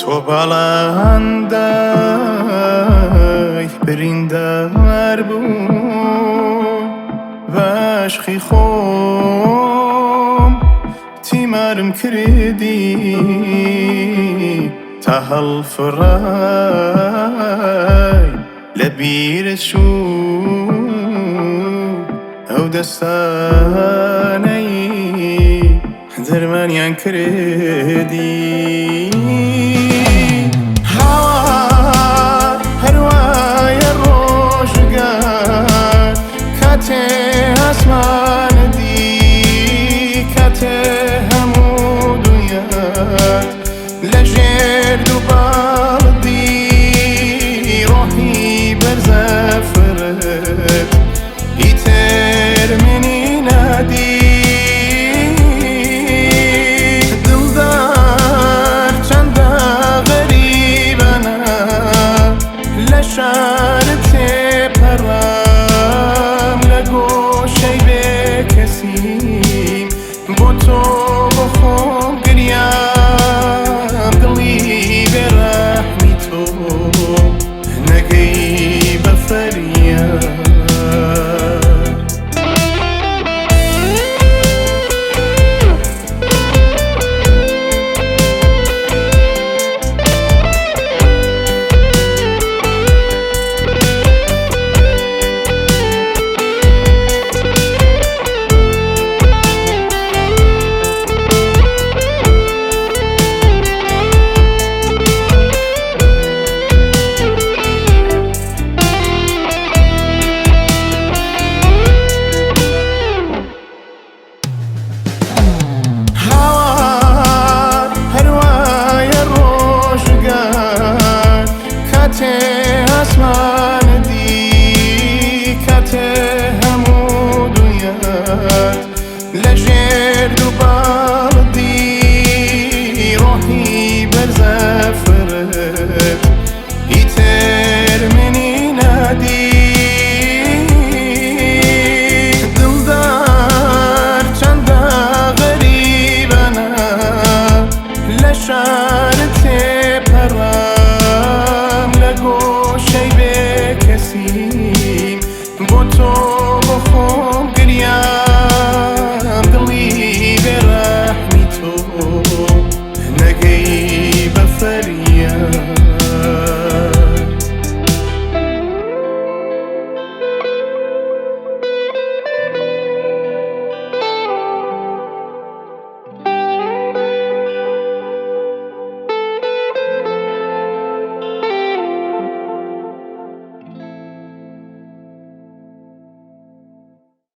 تۆ بەڵندەی بریندار بوو بەعشقی خۆم تیمارم کردی تا هەڵفڕای لە بیرت چوو ئەو دەستانەی دەرمانیان کردی هاوار هەروایە ڕۆژگار کاتێ ئاسمانت دی کاتێ هەموو دونیات لەژێر دووباڵت دی ڕۆحی بەرزە فرت ئیتر منی نادی شارت تێپەڕام لە گۆشەی بێکەسیم بۆ تۆ بۆ خۆم گریام دڵی بێڕەحمی تۆ نەگەی بە فەریاد ئاسمانت دی کاتێ هەموو دونیات لەژێر دووباڵت دی ڕۆحی بەرزە فرت ئیتر منی نادی دڵدار چەندە غەریبانە لە شارت تێپەڕام لە گۆشەی بێکەسیم بۆ تۆ بۆ خۆم گریام